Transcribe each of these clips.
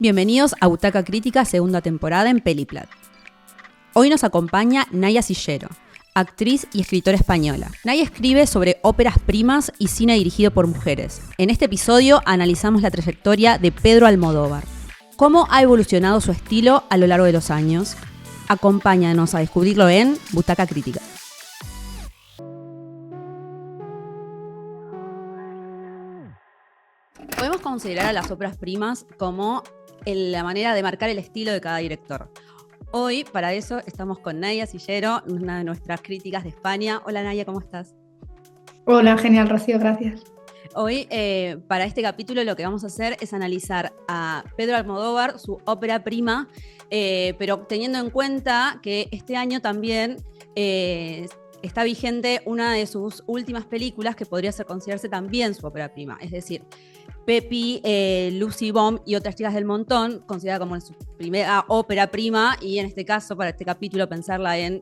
Bienvenidos a Butaca Crítica, segunda temporada en Peliplat. Hoy nos acompaña Naya Sillero, actriz y escritora española. Naya escribe sobre óperas primas y cine dirigido por mujeres. En este episodio analizamos la trayectoria de Pedro Almodóvar. ¿Cómo ha evolucionado su estilo a lo largo de los años? Acompáñanos a descubrirlo en Butaca Crítica. Podemos considerar a las óperas primas como la manera de marcar el estilo de cada director. Hoy, para eso, estamos con Naya Sillero, una de nuestras críticas de España. Hola Naya, ¿cómo estás? Hola, genial, Rocío, gracias. Hoy, para este capítulo, lo que vamos a hacer es analizar a Pedro Almodóvar, su ópera prima, pero teniendo en cuenta que este año también está vigente una de sus últimas películas que podría considerarse también su ópera prima, es decir, Pepi, Lucy Bomb y otras chicas del montón, considerada como su primera ópera prima, y en este caso, para este capítulo, pensarla en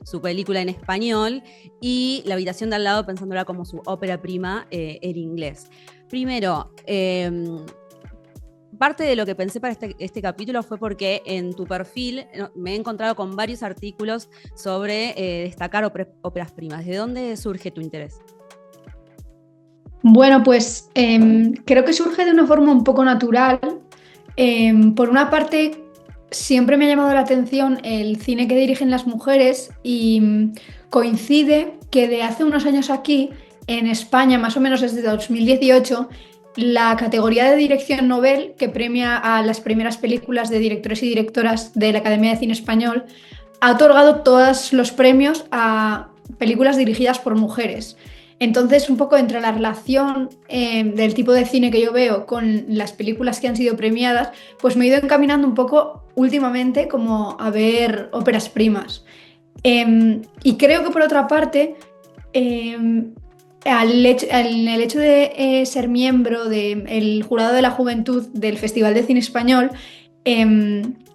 su película en español, y La habitación de al lado, pensándola como su ópera prima en inglés. Primero, parte de lo que pensé para este capítulo fue porque en tu perfil me he encontrado con varios artículos sobre destacar óperas primas. ¿De dónde surge tu interés? Bueno, pues creo que surge de una forma un poco natural. Por una parte, siempre me ha llamado la atención el cine que dirigen las mujeres y coincide que de hace unos años aquí, en España, más o menos desde 2018, la categoría de dirección Nobel, que premia a las primeras películas de directores y directoras de la Academia de Cine Español, ha otorgado todos los premios a películas dirigidas por mujeres. Entonces, un poco entre la relación del tipo de cine que yo veo con las películas que han sido premiadas, pues me he ido encaminando un poco últimamente como a ver óperas primas. Y creo que por otra parte, en el hecho de ser miembro del jurado de la juventud del Festival de Cine Español,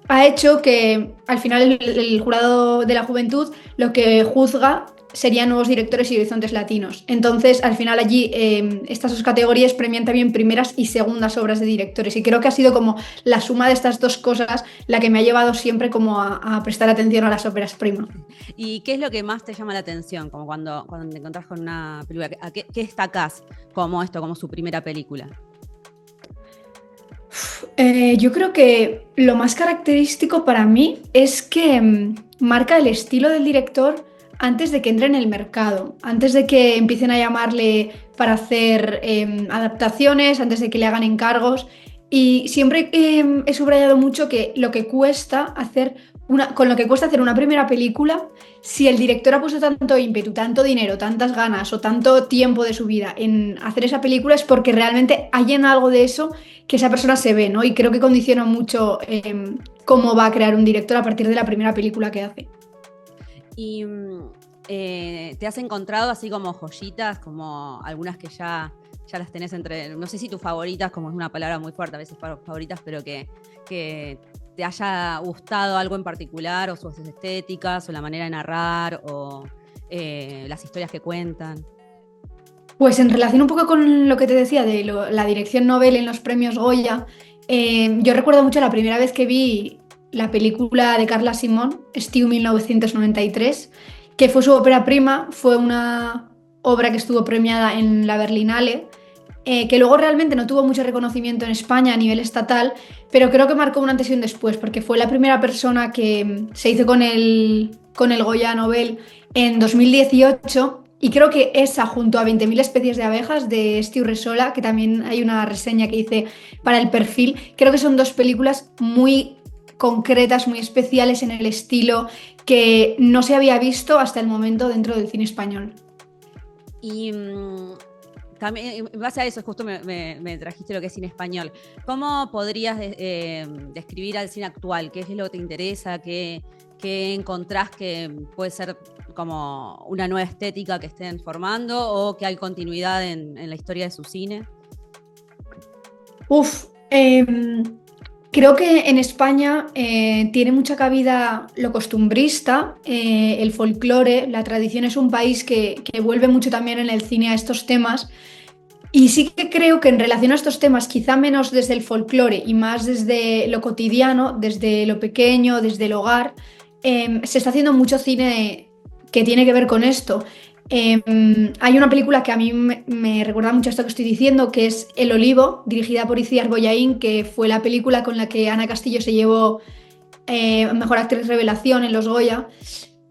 ha hecho que al final el jurado de la juventud lo que juzga serían nuevos directores y horizontes latinos. Entonces, al final allí estas dos categorías premian también primeras y segundas obras de directores. Y creo que ha sido como la suma de estas dos cosas la que me ha llevado siempre como a prestar atención a las óperas prima. ¿Y qué es lo que más te llama la atención? Como cuando te encontrás con una película, ¿qué destacás como esto, como su primera película? Yo creo que lo más característico para mí es que marca el estilo del director antes de que entre en el mercado, antes de que empiecen a llamarle para hacer adaptaciones, antes de que le hagan encargos. Y siempre he subrayado mucho que lo que cuesta hacer con lo que cuesta hacer una primera película, si el director ha puesto tanto ímpetu, tanto dinero, tantas ganas o tanto tiempo de su vida en hacer esa película, es porque realmente hay en algo de eso que esa persona se ve, ¿no? Y creo que condiciona mucho cómo va a crear un director a partir de la primera película que hace. Y ¿te has encontrado así como joyitas, como algunas que ya las tenés entre, no sé si tus favoritas, como es una palabra muy fuerte a veces para favoritas, pero que te haya gustado algo en particular, o sus estéticas, o la manera de narrar, o las historias que cuentan? Pues en relación un poco con lo que te decía de la dirección Nobel en los premios Goya, yo recuerdo mucho la primera vez que vi la película de Carla Simón, Stew 1993, que fue su ópera prima, fue una obra que estuvo premiada en la Berlinale, que luego realmente no tuvo mucho reconocimiento en España a nivel estatal, pero creo que marcó un antes y un después, porque fue la primera persona que se hizo con el Goya Nobel en 2018. Y creo que esa, junto a 20.000 especies de abejas de Esti Urresola, que también hay una reseña que hice para el perfil, creo que son dos películas muy concretas, muy especiales en el estilo que no se había visto hasta el momento dentro del cine español. Y también, en base a eso, justo me trajiste lo que es cine español. ¿Cómo podrías describir al cine actual? ¿Qué es lo que te interesa? ¿Qué encontrás que puede ser como una nueva estética que estén formando, o que hay continuidad en la historia de su cine? Creo que en España tiene mucha cabida lo costumbrista, el folclore, la tradición. Es un país que vuelve mucho también en el cine a estos temas. Y sí que creo que en relación a estos temas, quizá menos desde el folclore y más desde lo cotidiano, desde lo pequeño, desde el hogar, se está haciendo mucho cine que tiene que ver con esto. Hay una película que a mí me recuerda mucho a esto que estoy diciendo, que es El Olivo, dirigida por Itziar Boyain, que fue la película con la que Ana Castillo se llevó Mejor Actriz Revelación en los Goya,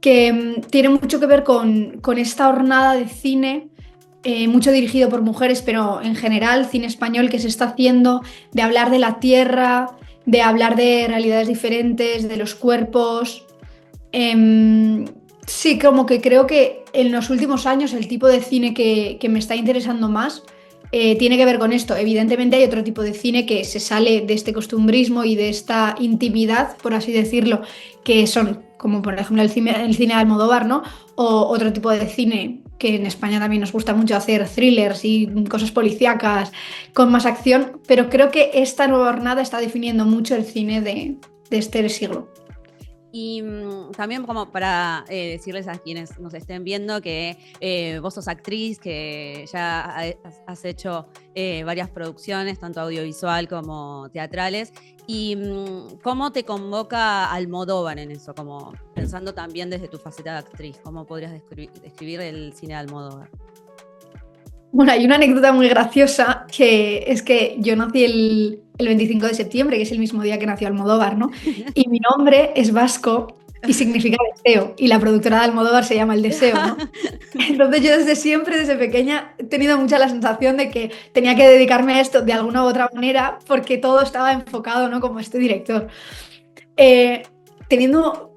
que tiene mucho que ver con esta hornada de cine, mucho dirigido por mujeres, pero en general cine español que se está haciendo, de hablar de la tierra, de hablar de realidades diferentes, de los cuerpos. Em, sí, como que creo que en los últimos años el tipo de cine que me está interesando más tiene que ver con esto. Evidentemente hay otro tipo de cine que se sale de este costumbrismo y de esta intimidad, por así decirlo, que son como por ejemplo el cine de Almodóvar, ¿no? O otro tipo de cine que en España también nos gusta mucho hacer, thrillers y cosas policíacas con más acción, pero creo que esta nueva jornada está definiendo mucho el cine de este siglo. Y también como para decirles a quienes nos estén viendo que vos sos actriz, que ya has hecho varias producciones, tanto audiovisual como teatrales, y cómo te convoca Almodóvar en eso, como pensando también desde tu faceta de actriz, ¿cómo podrías describir el cine de Almodóvar? Bueno, hay una anécdota muy graciosa que es que yo nací el 25 de septiembre, que es el mismo día que nació Almodóvar, ¿no? Y mi nombre es vasco y significa deseo, y la productora de Almodóvar se llama El Deseo, ¿no? Entonces yo desde siempre, desde pequeña, he tenido mucha la sensación de que tenía que dedicarme a esto de alguna u otra manera porque todo estaba enfocado, ¿no? Como este director. Eh, Teniendo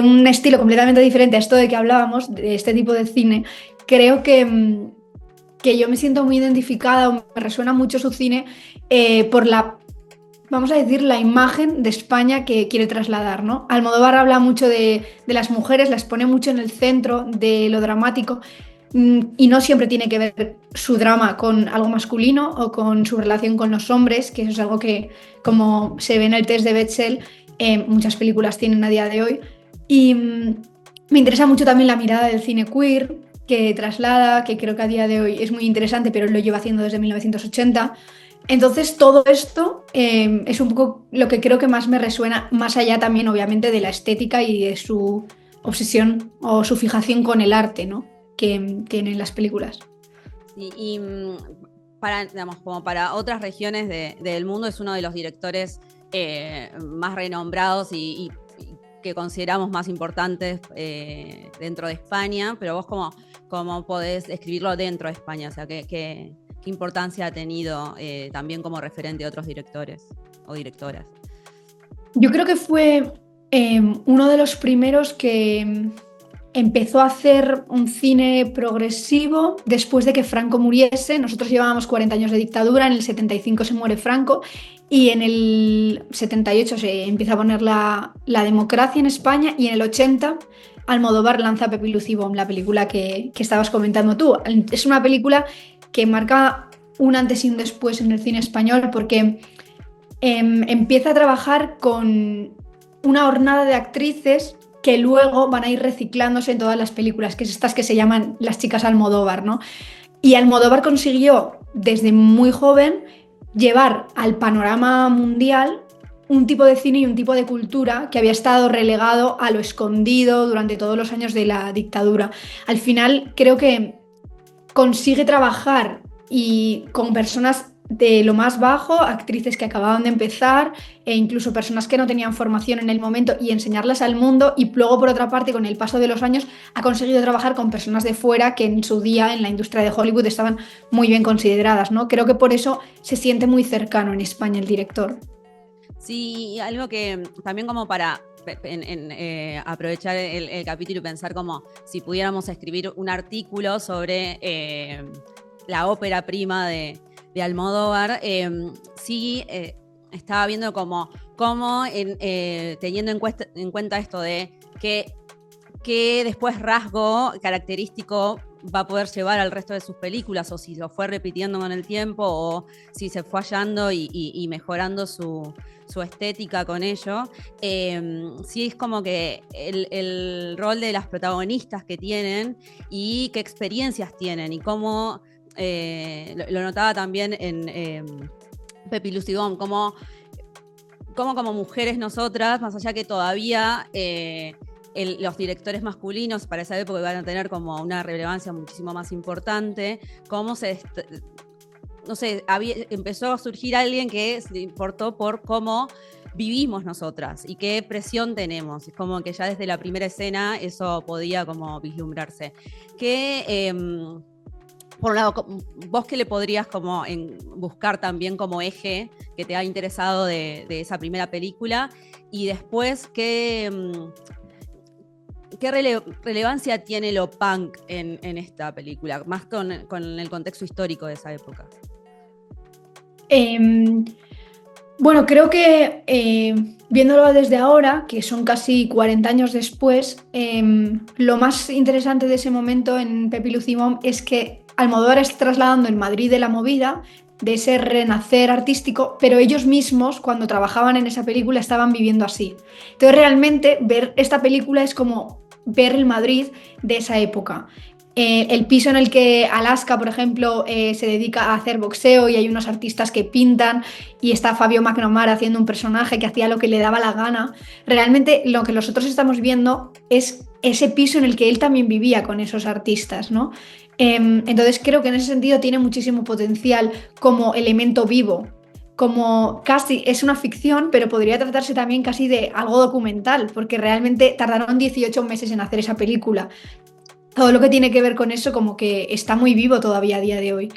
un estilo completamente diferente a esto de que hablábamos, de este tipo de cine, creo que yo me siento muy identificada o me resuena mucho su cine por la, vamos a decir, la imagen de España que quiere trasladar, ¿no? Almodóvar habla mucho de las mujeres, las pone mucho en el centro de lo dramático, y no siempre tiene que ver su drama con algo masculino o con su relación con los hombres, que eso es algo que, como se ve en el test de Bechdel, muchas películas tienen a día de hoy. Y me interesa mucho también la mirada del cine queer que traslada, que creo que a día de hoy es muy interesante, pero lo lleva haciendo desde 1980. Entonces, todo esto es un poco lo que creo que más me resuena, más allá también, obviamente, de la estética y de su obsesión o su fijación con el arte, ¿no? Que tienen las películas. Y para, digamos, como para otras regiones del mundo es uno de los directores más renombrados y que consideramos más importantes dentro de España, pero vos cómo podés escribirlo dentro de España, o sea, qué importancia ha tenido también como referente de otros directores o directoras. Yo creo que fue uno de los primeros que empezó a hacer un cine progresivo después de que Franco muriese. Nosotros llevábamos 40 años de dictadura, en el 75 se muere Franco y en el 78 se empieza a poner la democracia en España, y en el 80 Almodóvar lanza Pepi Lucibom, la película que estabas comentando tú. Es una película que marca un antes y un después en el cine español porque empieza a trabajar con una hornada de actrices que luego van a ir reciclándose en todas las películas, que es estas que se llaman las chicas Almodóvar, ¿no? Y Almodóvar consiguió desde muy joven llevar al panorama mundial un tipo de cine y un tipo de cultura que había estado relegado a lo escondido durante todos los años de la dictadura. Al final creo que consigue trabajar y con personas de lo más bajo, actrices que acababan de empezar e incluso personas que no tenían formación en el momento, y enseñarlas al mundo, y luego por otra parte con el paso de los años ha conseguido trabajar con personas de fuera que en su día en la industria de Hollywood estaban muy bien consideradas, ¿no? Creo que por eso se siente muy cercano en España el director. Sí, algo que también como para aprovechar el capítulo y pensar como si pudiéramos escribir un artículo sobre la ópera prima de Almodóvar, sí estaba viendo como teniendo en cuenta esto de que después rasgo característico va a poder llevar al resto de sus películas, o si lo fue repitiendo con el tiempo, o si se fue hallando y mejorando su estética con ello. Sí, es como que el rol de las protagonistas que tienen y qué experiencias tienen y cómo lo notaba también en Pepi Lucidón, como mujeres nosotras, más allá que todavía los directores masculinos para esa época iban a tener como una relevancia muchísimo más importante, cómo no sé, empezó a surgir alguien que se importó por cómo vivimos nosotras y qué presión tenemos. Es como que ya desde la primera escena eso podía como vislumbrarse. Por un lado, vos qué le podrías como buscar también como eje que te ha interesado de esa primera película, y después qué relevancia tiene lo punk en esta película, más con el contexto histórico de esa época. Bueno, creo que viéndolo desde ahora, que son casi 40 años después, lo más interesante de ese momento en Pepi Lucimón es que Almodóvar está trasladando el Madrid de la movida, de ese renacer artístico, pero ellos mismos, cuando trabajaban en esa película, estaban viviendo así. Entonces, realmente, ver esta película es como ver el Madrid de esa época. El piso en el que Alaska, por ejemplo, se dedica a hacer boxeo y hay unos artistas que pintan y está Fabio McNamara haciendo un personaje que hacía lo que le daba la gana. Realmente lo que nosotros estamos viendo es ese piso en el que él también vivía con esos artistas, ¿no? Entonces creo que en ese sentido tiene muchísimo potencial como elemento vivo, como casi es una ficción, pero podría tratarse también casi de algo documental, porque realmente tardaron 18 meses en hacer esa película. Todo lo que tiene que ver con eso como que está muy vivo todavía a día de hoy.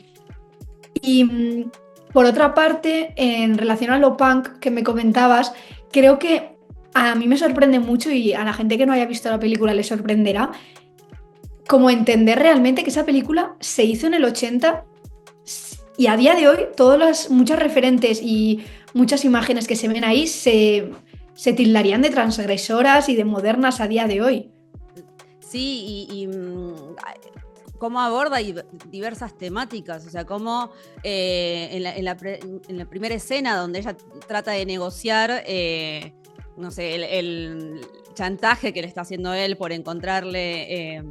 Y por otra parte, en relación a lo punk que me comentabas, creo que a mí me sorprende mucho, y a la gente que no haya visto la película le sorprenderá, como entender realmente que esa película se hizo en el 80 y a día de hoy muchas referentes y muchas imágenes que se ven ahí se tildarían de transgresoras y de modernas a día de hoy. Sí, y cómo aborda diversas temáticas, o sea, cómo en la primera escena donde ella trata de negociar, no sé, el chantaje que le está haciendo él por encontrarle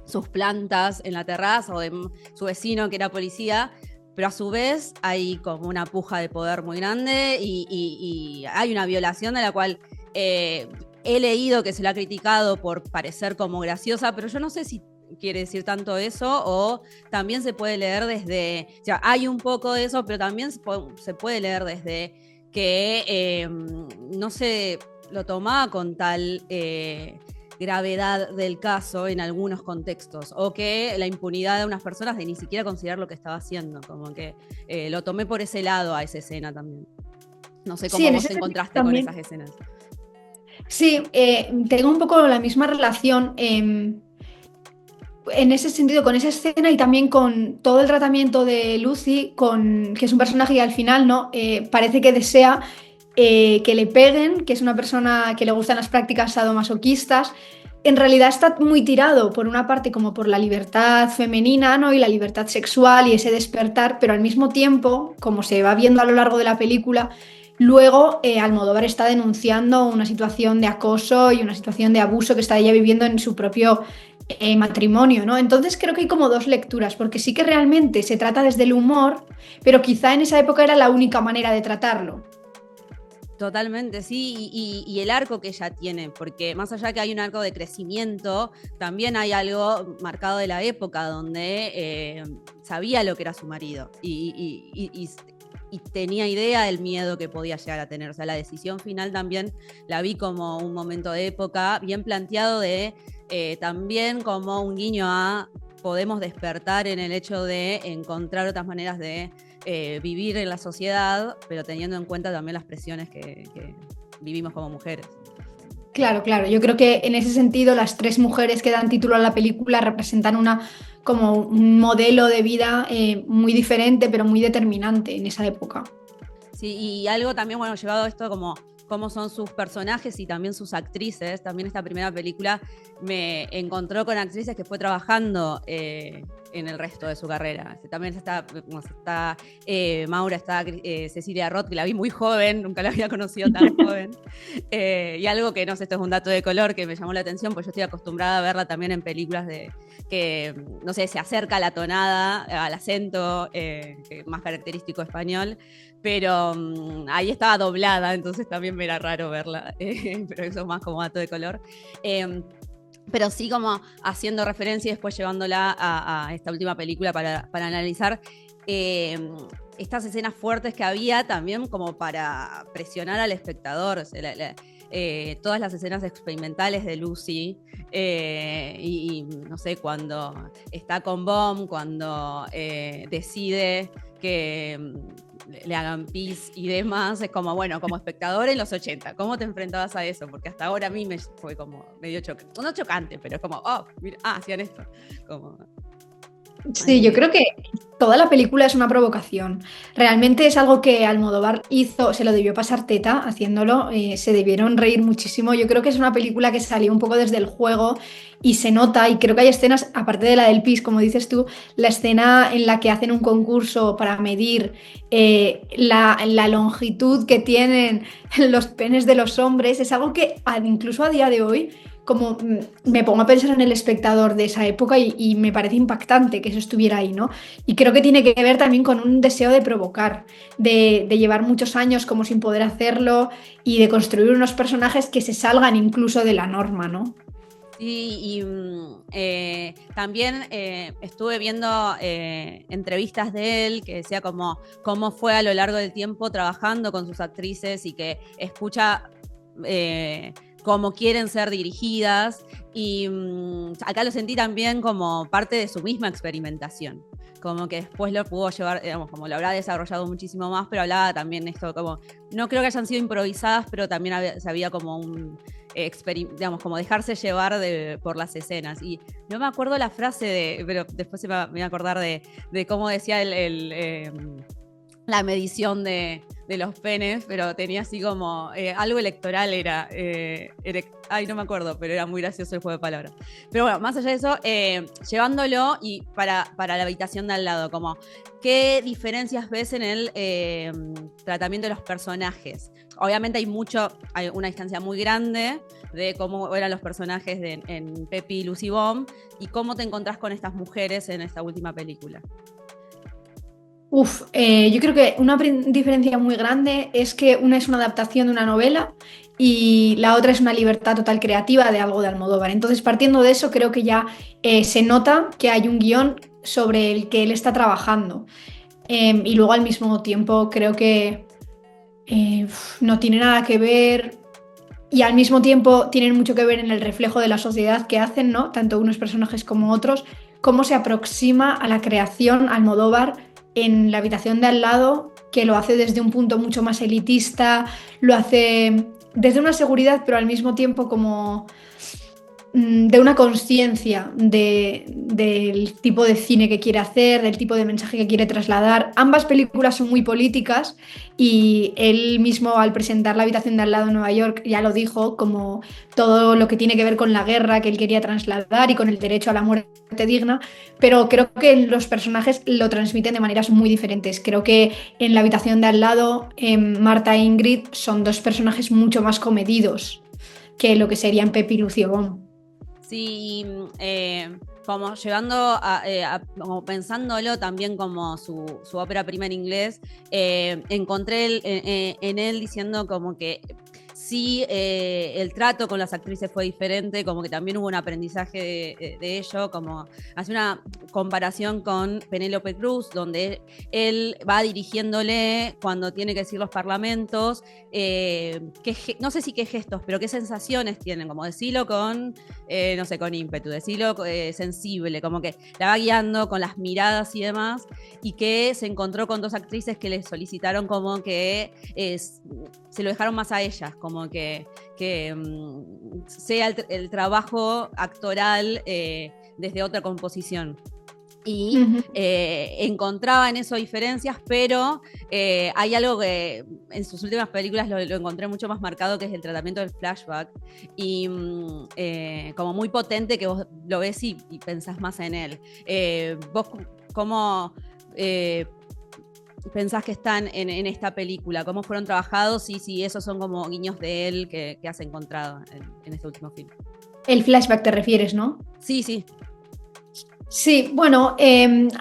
sus plantas en la terraza, o de su vecino que era policía, pero a su vez hay como una puja de poder muy grande y hay una violación de la cual he leído que se la ha criticado por parecer como graciosa, pero yo no sé si quiere decir tanto eso, o también se puede leer desde, o sea, hay un poco de eso, pero también se puede leer desde que no se lo tomaba con tal gravedad del caso en algunos contextos, o que la impunidad de unas personas de ni siquiera considerar lo que estaba haciendo, como que lo tomé por ese lado a esa escena también. No sé cómo vos te encontraste con esas escenas. Sí, tengo un poco la misma relación en ese sentido con esa escena, y también con todo el tratamiento de Lucy, que es un personaje que al final no parece que desea que le peguen, que es una persona que le gustan las prácticas sadomasoquistas. En realidad está muy tirado por una parte como por la libertad femenina, ¿no? Y la libertad sexual y ese despertar, pero al mismo tiempo, como se va viendo a lo largo de la película, luego Almodóvar está denunciando una situación de acoso y una situación de abuso que está ella viviendo en su propio matrimonio, ¿no? Entonces creo que hay como dos lecturas, porque sí que realmente se trata desde el humor, pero quizá en esa época era la única manera de tratarlo. Totalmente, sí, y el arco que ella tiene, porque más allá que hay un arco de crecimiento, también hay algo marcado de la época donde sabía lo que era su marido y tenía idea del miedo que podía llegar a tener. O sea, la decisión final también la vi como un momento de época bien planteado, de también como un guiño a podemos despertar en el hecho de encontrar otras maneras de vivir en la sociedad, pero teniendo en cuenta también las presiones que vivimos como mujeres. Claro, claro. Yo creo que en ese sentido las tres mujeres que dan título a la película representan como un modelo de vida muy diferente, pero muy determinante en esa época. Sí, y algo también, bueno, llevado a esto como cómo son sus personajes y también sus actrices. También esta primera película me encontró con actrices que fue trabajando en el resto de su carrera. También está Maura, está Cecilia Roth, que la vi muy joven, nunca la había conocido tan joven. Y algo que, no sé, esto es un dato de color que me llamó la atención, pues yo estoy acostumbrada a verla también en películas que, no sé, se acerca a la tonada, al acento más característico español, pero ahí estaba doblada, entonces también me era raro verla, pero eso es más como dato de color. Pero sí como haciendo referencia y después llevándola a esta última película para analizar estas escenas fuertes que había también como para presionar al espectador. O sea, todas las escenas experimentales de Lucy y no sé, cuando está con Bom, cuando decide que le hagan pis y demás, es como, bueno, como espectador en los 80, ¿cómo te enfrentabas a eso? Porque hasta ahora a mí me fue como medio chocante, no chocante, pero es como, oh, mira, hacían esto. Como, Sí, yo creo que toda la película es una provocación. Realmente es algo que Almodóvar hizo, se lo debió pasar teta haciéndolo, se debieron reír muchísimo. Yo creo que es una película que salió un poco desde el juego y se nota, y creo que hay escenas, aparte de la del pis, como dices tú, la escena en la que hacen un concurso para medir la longitud que tienen los penes de los hombres, es algo que incluso a día de hoy como me pongo a pensar en el espectador de esa época y me parece impactante que eso estuviera ahí, ¿no? Y creo que tiene que ver también con un deseo de provocar, de llevar muchos años como sin poder hacerlo y de construir unos personajes que se salgan incluso de la norma, ¿no? Sí, y también estuve viendo entrevistas de él que decía cómo fue a lo largo del tiempo trabajando con sus actrices y que escucha cómo quieren ser dirigidas, y acá lo sentí también como parte de su misma experimentación, como que después lo pudo llevar, digamos, como lo habrá desarrollado muchísimo más, pero hablaba también esto como, no creo que hayan sido improvisadas, pero también había como un digamos, como dejarse llevar por las escenas. Y no me acuerdo la frase pero después me voy a acordar de cómo decía la medición de los penes, pero tenía así como algo electoral ay, no me acuerdo, pero era muy gracioso el juego de palabras. Pero bueno, más allá de eso, llevándolo y para la habitación de al lado, como, ¿qué diferencias ves en el tratamiento de los personajes? Obviamente hay una distancia muy grande de cómo eran los personajes en Pepi, Lucy, Bom, y cómo te encontrás con estas mujeres en esta última película. Yo creo que una diferencia muy grande es que una es una adaptación de una novela y la otra es una libertad total creativa de algo de Almodóvar. Entonces, partiendo de eso, creo que ya se nota que hay un guión sobre el que él está trabajando. Y luego al mismo tiempo creo que no tiene nada que ver y al mismo tiempo tienen mucho que ver en el reflejo de la sociedad que hacen, ¿no? Tanto unos personajes como otros, cómo se aproxima a la creación Almodóvar en la habitación de al lado, que lo hace desde un punto mucho más elitista, lo hace desde una seguridad, pero al mismo tiempo como de una conciencia del tipo de cine que quiere hacer, del tipo de mensaje que quiere trasladar. Ambas películas son muy políticas y él mismo al presentar La habitación de al lado en Nueva York ya lo dijo, como todo lo que tiene que ver con la guerra que él quería trasladar y con el derecho a la muerte digna, pero creo que los personajes lo transmiten de maneras muy diferentes. Creo que en La habitación de al lado, Marta e Ingrid son dos personajes mucho más comedidos que lo que serían Pepi y Lucio Bom. Sí, como llevando como pensándolo también como su ópera prima en inglés, encontré en él diciendo como que sí, el trato con las actrices fue diferente, como que también hubo un aprendizaje de ello, como hace una comparación con Penélope Cruz, donde él va dirigiéndole cuando tiene que decir los parlamentos, no sé si qué gestos, pero qué sensaciones tienen, como decirlo con, no sé, con ímpetu, decirlo sensible, como que la va guiando con las miradas y demás, y que se encontró con dos actrices que le solicitaron como que se lo dejaron más a ellas, como que sea el trabajo actoral desde otra composición. y encontraba en eso diferencias, pero hay algo que en sus últimas películas lo encontré mucho más marcado, que es el tratamiento del flashback, y como muy potente, que vos lo ves y pensás más en él. ¿Vos cómo pensás que están en esta película? ¿Cómo fueron trabajados? Y si esos son como guiños de él que has encontrado en este último film. El flashback te refieres, ¿no? Sí, sí. Sí, bueno,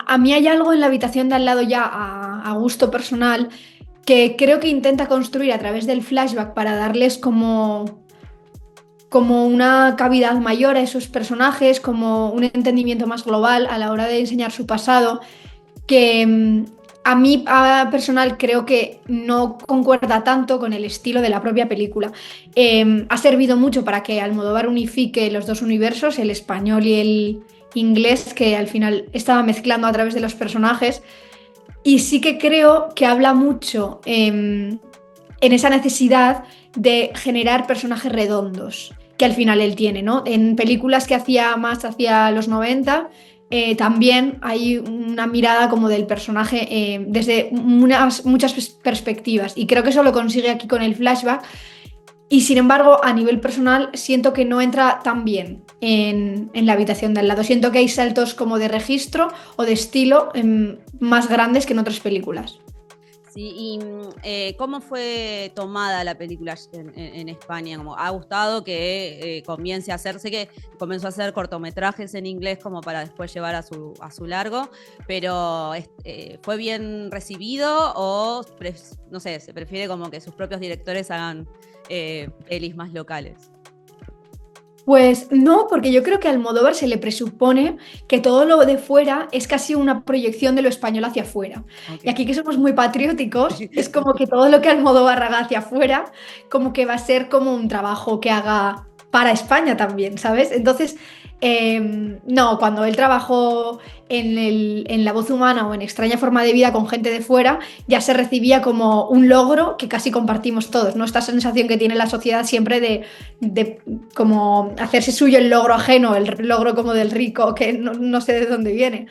a mí hay algo en la habitación de al lado ya a gusto personal que creo que intenta construir a través del flashback para darles como una cavidad mayor a esos personajes, como un entendimiento más global a la hora de enseñar su pasado, que a mí personal creo que no concuerda tanto con el estilo de la propia película. Ha servido mucho para que Almodóvar unifique los dos universos, el español y el inglés, que al final estaba mezclando a través de los personajes. Y sí que creo que habla mucho en esa necesidad de generar personajes redondos, que al final él tiene, ¿no? En películas que hacía más hacia los 90, también hay una mirada como del personaje desde muchas perspectivas, y creo que eso lo consigue aquí con el flashback. Y sin embargo, a nivel personal, siento que no entra tan bien en la habitación de al lado. Siento que hay saltos como de registro o de estilo más grandes que en otras películas. Sí, y ¿cómo fue tomada la película en España? ¿Cómo ha gustado que comience a hacerse, que comenzó a hacer cortometrajes en inglés como para después llevar a su largo, pero ¿fue bien recibido o no sé, se prefiere como que sus propios directores hagan pelis más locales? Pues no, porque yo creo que a Almodóvar se le presupone que todo lo de fuera es casi una proyección de lo español hacia afuera. Y Okay. aquí que somos muy patrióticos, es como que todo lo que Almodóvar haga hacia afuera, como que va a ser como un trabajo que haga para España también, ¿sabes? Entonces, no, cuando él trabajó en La Voz Humana o en Extraña Forma de Vida con gente de fuera, ya se recibía como un logro que casi compartimos todos, ¿no? Esta sensación que tiene la sociedad siempre de como hacerse suyo el logro ajeno, el logro como del rico, que no sé de dónde viene.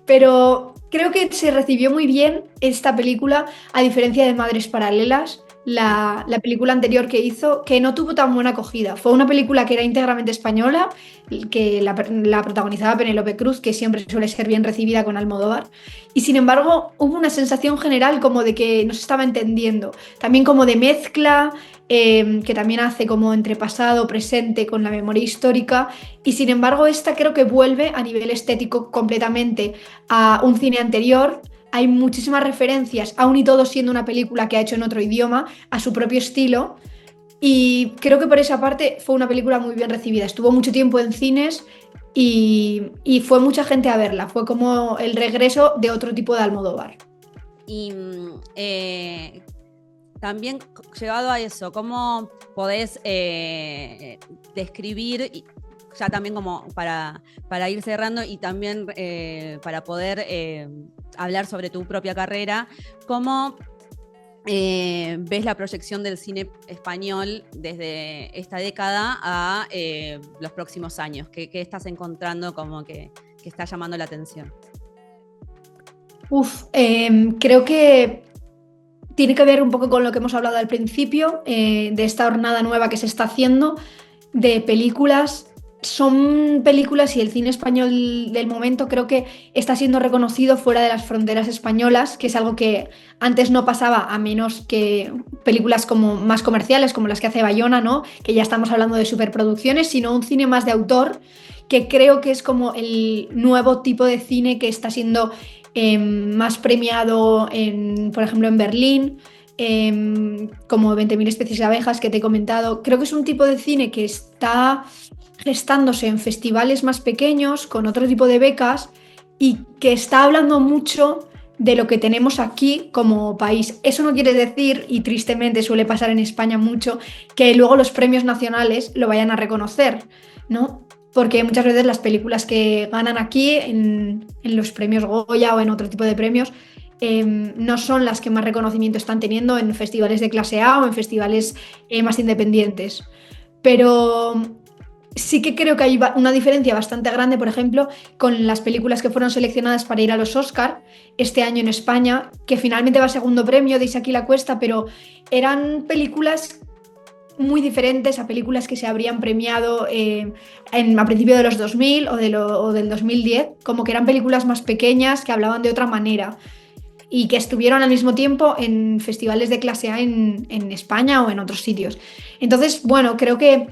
Pero creo que se recibió muy bien esta película, a diferencia de Madres Paralelas, la película anterior que hizo, que no tuvo tan buena acogida. Fue una película que era íntegramente española, que la protagonizaba Penélope Cruz, que siempre suele ser bien recibida con Almodóvar. Y sin embargo, hubo una sensación general como de que no se estaba entendiendo. También como de mezcla, que también hace como entre pasado, presente, con la memoria histórica. Y sin embargo, esta creo que vuelve a nivel estético completamente a un cine anterior. Hay muchísimas referencias, aun y todo siendo una película que ha hecho en otro idioma, a su propio estilo. Y creo que por esa parte fue una película muy bien recibida. Estuvo mucho tiempo en cines y fue mucha gente a verla. Fue como el regreso de otro tipo de Almodóvar. Y también llegado a eso, ¿cómo podés describir, ya también como para ir cerrando y también para poder hablar sobre tu propia carrera, cómo ves la proyección del cine español desde esta década a los próximos años? ¿Qué estás encontrando como que está llamando la atención? Creo que tiene que ver un poco con lo que hemos hablado al principio, de esta hornada nueva que se está haciendo de películas. Son películas y el cine español del momento creo que está siendo reconocido fuera de las fronteras españolas, que es algo que antes no pasaba, a menos que películas como más comerciales, como las que hace Bayona, ¿no? Que ya estamos hablando de superproducciones, sino un cine más de autor, que creo que es como el nuevo tipo de cine que está siendo más premiado, por ejemplo, en Berlín, como 20.000 especies de abejas que te he comentado. Creo que es un tipo de cine que está gestándose en festivales más pequeños, con otro tipo de becas, y que está hablando mucho de lo que tenemos aquí como país. Eso no quiere decir, y tristemente suele pasar en España mucho, que luego los premios nacionales lo vayan a reconocer, ¿no? Porque muchas veces las películas que ganan aquí en los premios Goya o en otro tipo de premios no son las que más reconocimiento están teniendo en festivales de clase A o en festivales más independientes. Pero Sí que creo que hay una diferencia bastante grande, por ejemplo, con las películas que fueron seleccionadas para ir a los Oscar este año en España, que finalmente va a segundo premio de Isaac y la Cuesta, pero eran películas muy diferentes a películas que se habrían premiado a principios de los 2000 o del 2010, como que eran películas más pequeñas que hablaban de otra manera y que estuvieron al mismo tiempo en festivales de clase A en España o en otros sitios. Entonces, bueno, creo que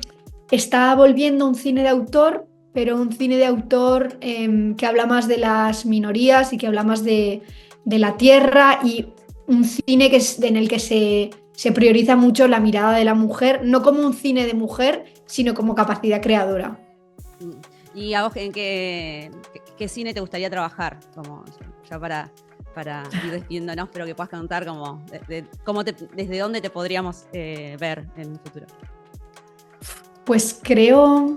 está volviendo un cine de autor, pero un cine de autor que habla más de las minorías y que habla más de la tierra, y un cine en el que se prioriza mucho la mirada de la mujer, no como un cine de mujer, sino como capacidad creadora. ¿Y a vos en qué cine te gustaría trabajar? Como ya para ir despidiéndonos, pero que puedas contar como desde dónde te podríamos ver en el futuro. Pues creo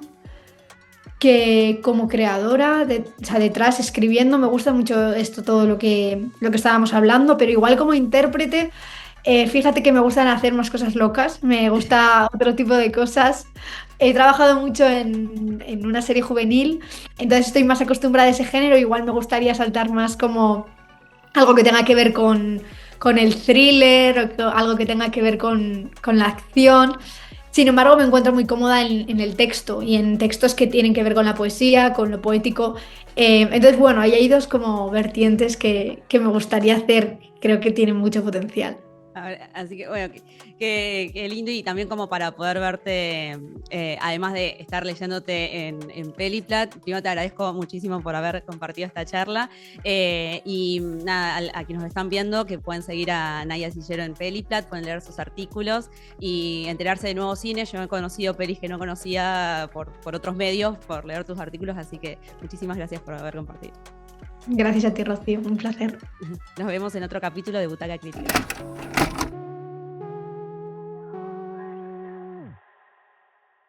que como creadora, o sea, detrás escribiendo, me gusta mucho esto, todo lo que estábamos hablando, pero igual como intérprete, fíjate que me gustan hacer más cosas locas, me gusta otro tipo de cosas. He trabajado mucho en una serie juvenil, entonces estoy más acostumbrada a ese género, igual me gustaría saltar más como algo que tenga que ver con el thriller, o algo que tenga que ver con la acción. Sin embargo, me encuentro muy cómoda en el texto y en textos que tienen que ver con la poesía, con lo poético. Entonces, bueno, ahí hay dos como vertientes que me gustaría hacer, creo que tienen mucho potencial. A ver, así que bueno, qué lindo, y también como para poder verte, además de estar leyéndote en Peliplat. Primero te agradezco muchísimo por haber compartido esta charla, y nada, a quienes nos están viendo, que pueden seguir a Naya Sillero en Peliplat, pueden leer sus artículos y enterarse de nuevos cines. Yo he conocido pelis que no conocía por otros medios, por leer tus artículos, así que muchísimas gracias por haber compartido. Gracias a ti, Rocío, un placer. Nos vemos en otro capítulo de Butaca Crítica.